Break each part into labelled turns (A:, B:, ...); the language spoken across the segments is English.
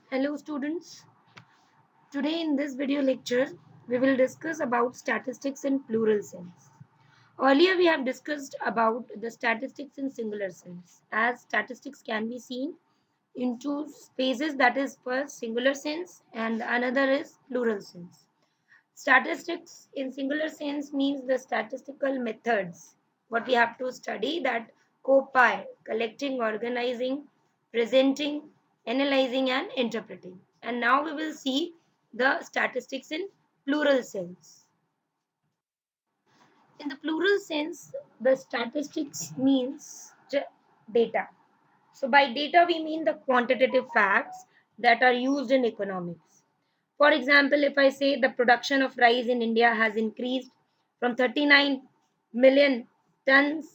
A: Hello students. Today in this video lecture we will discuss about statistics in plural sense. Earlier we have discussed about the statistics in singular sense as statistics can be seen in two phases, that is first singular sense and another is plural sense. Statistics in singular sense means the statistical methods what we have to study, that copy collecting, organizing, presenting, analyzing and interpreting. And now we will see the statistics in plural sense. In the plural sense, the statistics means data. So by data we mean the quantitative facts that are used in economics. For example, if I say the production of rice in India has increased from 39 million tons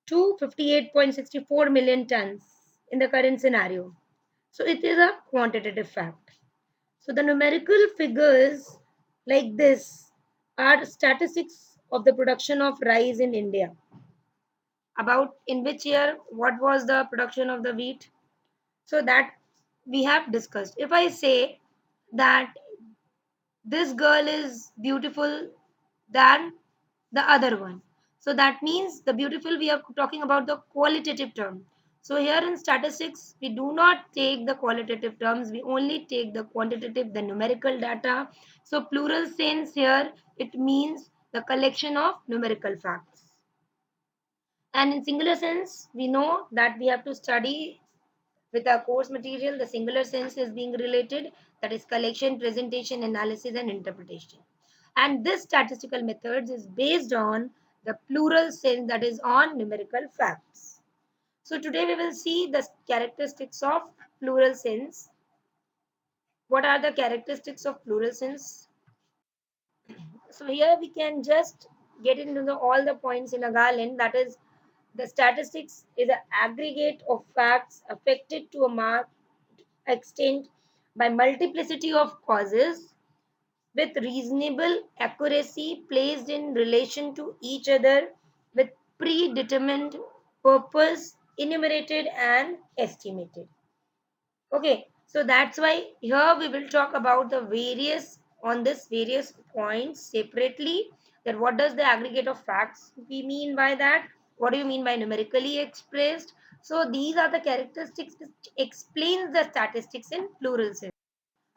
A: to 58.64 million tons in the current scenario. So it is a quantitative fact. So the numerical figures like this are statistics of the production of rice in India. About in which year, what was the production of the wheat? So that we have discussed. If I say that this girl is beautiful than the other one, so that means the beautiful we are talking about the qualitative term. So here in statistics we do not take the qualitative terms, we only take the quantitative, the numerical data. So plural sense here it means the collection of numerical facts. And in singular sense we know that we have to study with our course material, the singular sense is being related, that is collection, presentation, analysis, and interpretation. And this statistical methods is based on the plural sense, that is on numerical facts. So today we will see the characteristics of plural sense. What are the characteristics of plural sense? So here we can just get into all the points in a garland. That is, the statistics is an aggregate of facts affected to a marked extent by multiplicity of causes with reasonable accuracy placed in relation to each other with predetermined purpose enumerated and estimated. Okay, so that's why here we will talk about the various on this various points separately, that what does the aggregate of facts we mean by that, what do you mean by numerically expressed. So these are the characteristics which explains the statistics in plural sense.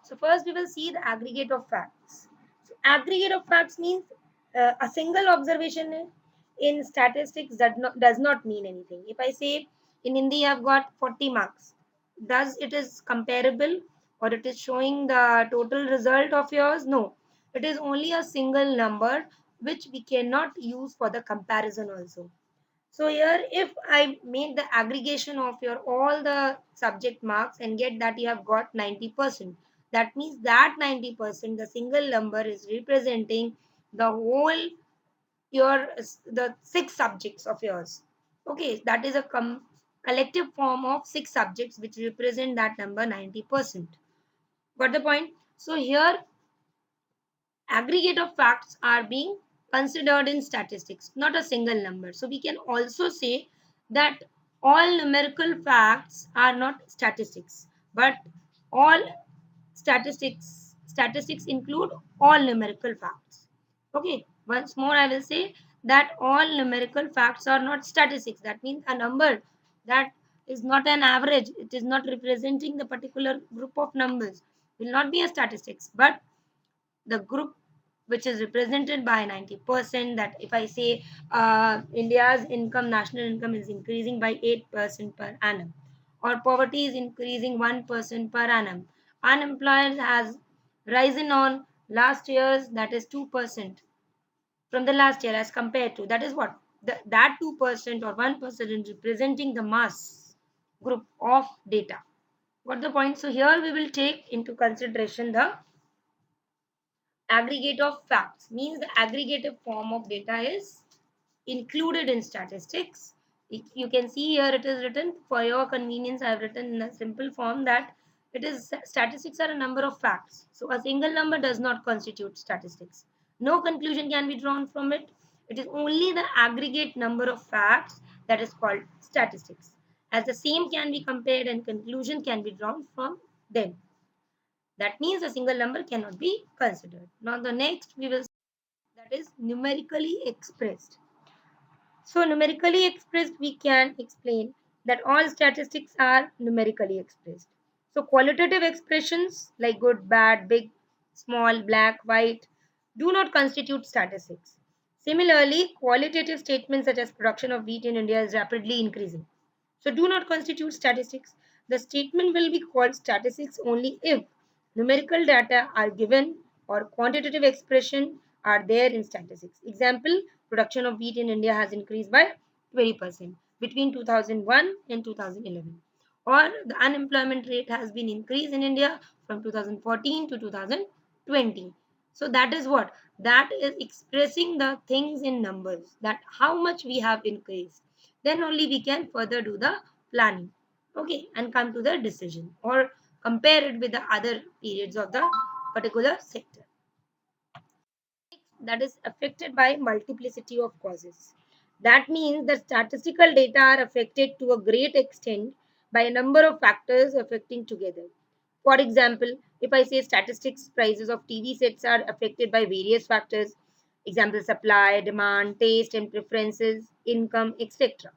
A: So first we will see the aggregate of facts. So aggregate of facts means a single observation in statistics does not mean anything. If I say in Hindi I've got 40 marks, does it is comparable or it is showing the total result of yours? No. It is only a single number which we cannot use for the comparison also. So here, if I make the aggregation of your all the subject marks and get that you have got 90%, that means that 90%, the single number is representing the whole your the six subjects of yours. Okay, that is a collective form of six subjects which represent that number 90%. Got the point? So here aggregate of facts are being considered in statistics, not a single number. So we can also say that all numerical facts are not statistics, but all statistics include all numerical facts. Okay, once more I will say that all numerical facts are not statistics. That means a number that is not an average, it is not representing the particular group of numbers, will not be a statistics, but the group which is represented by 90%, that if I say India's income, national income is increasing by 8% per annum, or poverty is increasing 1% per annum, unemployment has risen on last year's, that is 2% from the last year as compared to, that is what that 2% or 1% is representing the mass group of data. What the point? So here we will take into consideration the aggregate of facts, means the aggregative form of data is included in statistics. You can see here it is written for your convenience. I have written in a simple form that it is statistics are a number of facts. So a single number does not constitute statistics. No conclusion can be drawn from it. It is only the aggregate number of facts that is called statistics. As the same can be compared and conclusion can be drawn from then that means a single number cannot be considered. Now the next we will, that is numerically expressed. So numerically expressed, we can explain that all statistics are numerically expressed. So qualitative expressions like good, bad, big, small, black, white do not constitute statistics. Similarly, qualitative statements such as production of wheat in India is rapidly increasing, so do not constitute statistics. The statement will be called statistics only if numerical data are given or quantitative expression are there in statistics. Example, production of wheat in India has increased by 20% between 2001 and 2011. Or the unemployment rate has been increased in India from 2014 to 2020. So that is what? That is expressing the things in numbers, that how much we have increased. Then only we can further do the planning, okay, and come to the decision or compare it with the other periods of the particular sector. That is affected by multiplicity of causes. That means that statistical data are affected to a great extent by a number of factors affecting together. For example, if I say statistics, prices of TV sets are affected by various factors, example supply, demand, taste and preferences, income, etc.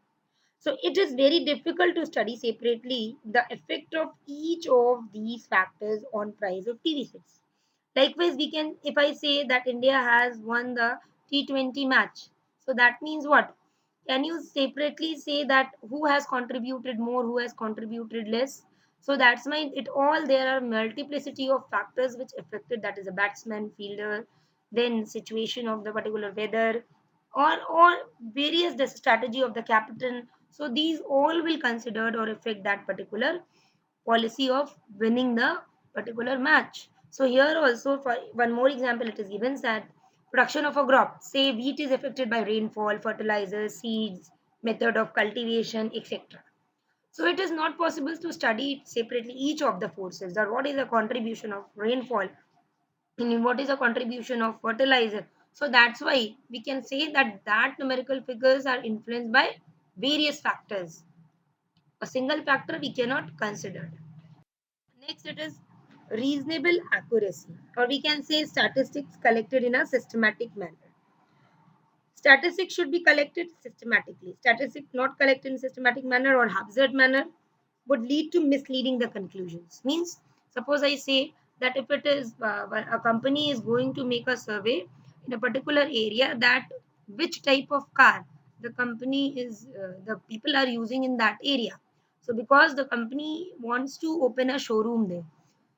A: So it is very difficult to study separately the effect of each of these factors on price of TV sets. Likewise, we can, if I say that India has won the T20 match, so that means what? Can you separately say that who has contributed more, who has contributed less? So that's why it all, there are multiplicity of factors which affected, that is a batsman, fielder, then situation of the particular weather, or various the strategy of the captain. So these all will considered or affect that particular policy of winning the particular match. So here also, for one more example, it is given that production of a crop, say wheat, is affected by rainfall, fertilizers, seeds, method of cultivation, etc. So it is not possible to study separately each of the forces, or what is the contribution of rainfall, and what is the contribution of fertilizer. So that's why we can say that numerical figures are influenced by various factors. A single factor we cannot consider. Next, it is reasonable accuracy, or we can say statistics collected in a systematic manner. Statistics should be collected systematically. Statistics not collected in systematic manner or haphazard manner would lead to misleading the conclusions. Means, suppose I say that if it is a company is going to make a survey in a particular area, that which type of car the company is, the people are using in that area. So because the company wants to open a showroom there,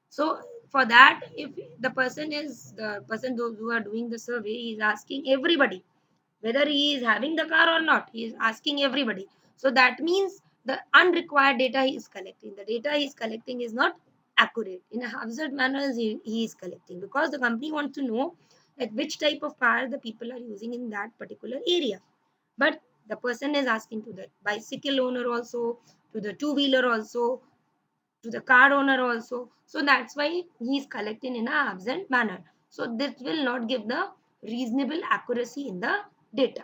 A: so for that, if the person those who are doing the survey is asking everybody whether he is having the car or not, he is asking everybody. So that means the unrequired data he is collecting, the data he is collecting is not accurate. In a hazard manner he is collecting, because the company wants to know that which type of car the people are using in that particular area. But the person is asking to the bicycle owner also, to the two wheeler also, to the car owner also. So that's why he is collecting in a absent manner. So this will not give the reasonable accuracy in the data.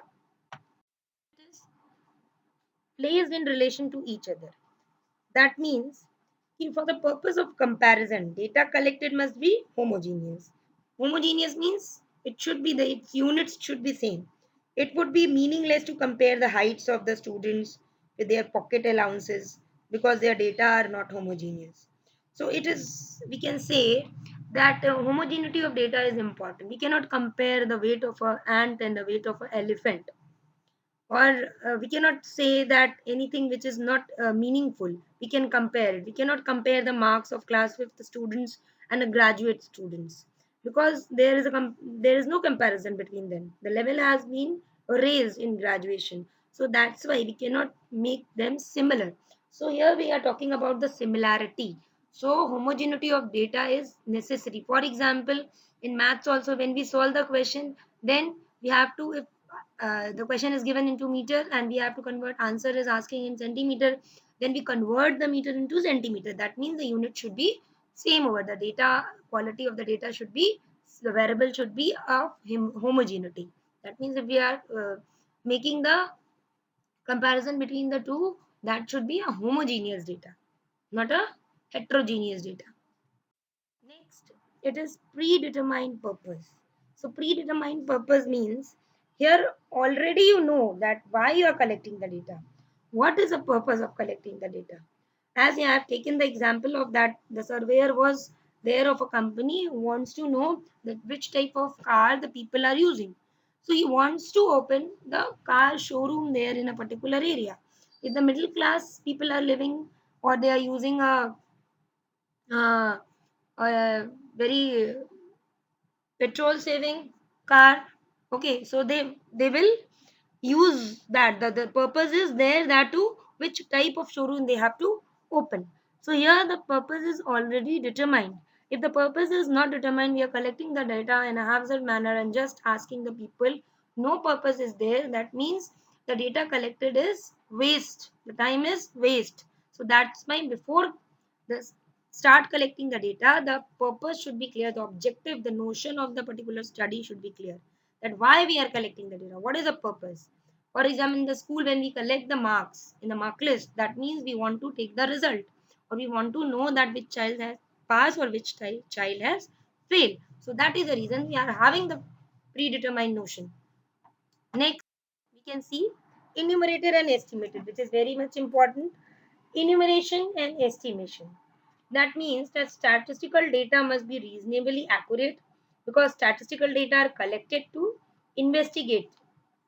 A: It is placed in relation to each other. That means for the purpose of comparison, data collected must be homogeneous. Homogeneous means it should be its units should be same. It would be meaningless to compare the heights of the students with their pocket allowances because their data are not homogeneous. So it is, we can say that homogeneity of data is important. We cannot compare the weight of an ant and the weight of an elephant, or we cannot say that anything which is not meaningful we can compare it. We cannot compare the marks of class 5th students and the graduate students, because there is no comparison between them. The level has been raised in graduation, so that's why we cannot make them similar. So here we are talking about the similarity. So homogeneity of data is necessary. For example, in maths also, when we solve the question, then we have to, if the question is given into meter and we have to convert, answer is asking in centimeter, then we convert the meter into centimeter. That means the unit should be same over the data. Quality of the data should be, the variable should be of homogeneity. That means if we are making the comparison between the two, that should be a homogeneous data, not a heterogeneous data. it is predetermined purpose. So predetermined purpose means here already you know that why you are collecting the data. What is the purpose of collecting the data? As I have taken the example of that the surveyor was there of a company who wants to know that which type of car the people are using. So he wants to open the car showroom there in a particular area. If the middle class people are living or they are using uh, a very petrol saving car, okay, so they will use that the purpose is there that to which type of showroom they have to open. So here the purpose is already determined. If the purpose is not determined, we are collecting the data in a haphazard manner and just asking the people, no purpose is there, that means the data collected is waste, the time is waste. So that's why before the start collecting the data, the purpose should be clear, the objective, the notion of the particular study should be clear, that why we are collecting the data, what is the purpose. For example, in the school, when we collect the marks in the mark list, that means we want to take the result, or we want to know that which child has passed or which child has failed. So that is the reason we are having the predetermined notion. Next, we can see enumerated and estimated, which is very much important. Enumeration and estimation. That means that statistical data must be reasonably accurate because statistical data are collected to investigate.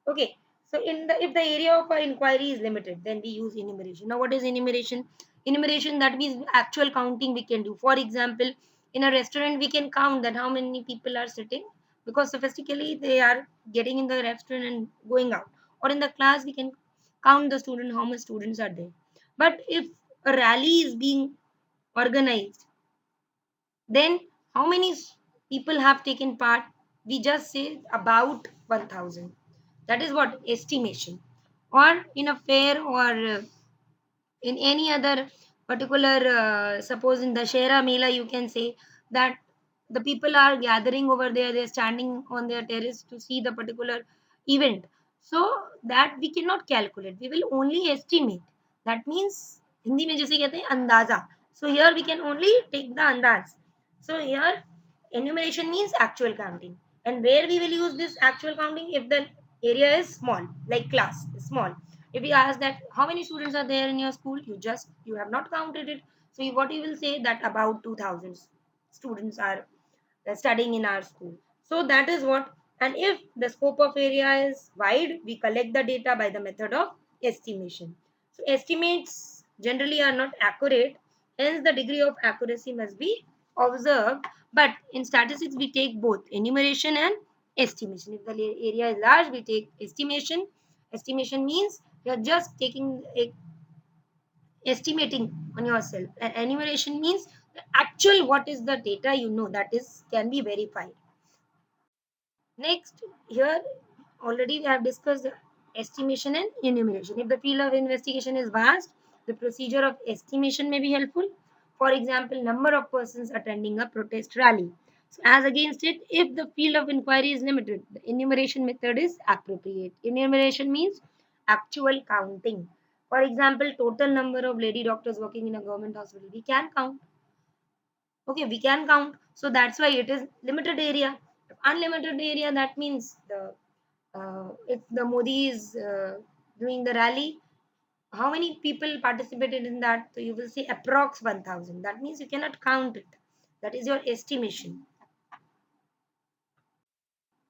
A: Okay, so in the if the area of our inquiry is limited, then we use enumeration. Now, what is enumeration? Enumeration, that means actual counting we can do. For example, in a restaurant, we can count that how many people are sitting because sophistically they are getting in the restaurant and going out. Or in the class, we can count the student how many students are there. But if a rally is being organized, then how many people have taken part? We just say about 1000. That is what estimation. Or in a fair or in any other particular, suppose in the Shera Mela, you can say that the people are gathering over there, they're standing on their terrace to see the particular event. So that we cannot calculate, we will only estimate. That means Hindi में जैसे कहते हैं अंदाजा. So here we can only take the andaz. So here enumeration means actual counting. And where we will use this actual counting? If the area is small, like class is small. If we ask that how many students are there in your school, you have not counted it. So what you will say that about 2000 students are studying in our school. So that is what. And if the scope of area is wide, we collect the data by the method of estimation. So estimates generally are not accurate, hence the degree of accuracy must be observed. But in statistics, we take both enumeration and estimation. If the area is large, we take estimation. Estimation means you're just taking a estimating on yourself. And enumeration means the actual what is the data you know that is can be verified. Next, here already we have discussed estimation and enumeration. If the field of investigation is vast, the procedure of estimation may be helpful. For example, number of persons attending a protest rally. So as against it, if the field of inquiry is limited, the enumeration method is appropriate. Enumeration means actual counting. For example, total number of lady doctors working in a government hospital. We can count. Okay, we can count. So that's why it is limited area. Unlimited area, that means the if the Modi is doing the rally, how many people participated in that? So you will say approx 1000. That means you cannot count it. That is your estimation.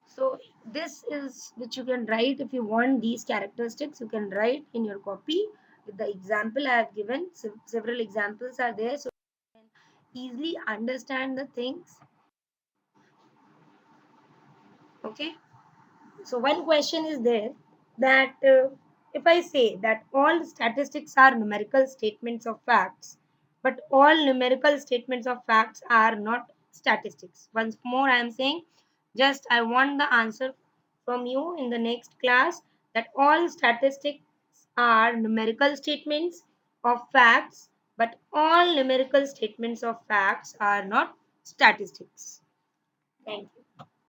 A: So this is which you can write if you want these characteristics. You can write in your copy with the example I have given. Several examples are there, so you can easily understand the things. Okay. So one question is there that if I say that all statistics are numerical statements of facts, but all numerical statements of facts are not statistics. Once more, I am saying just I want the answer from you in the next class that all statistics are numerical statements of facts, but all numerical statements of facts are not statistics. Thank you.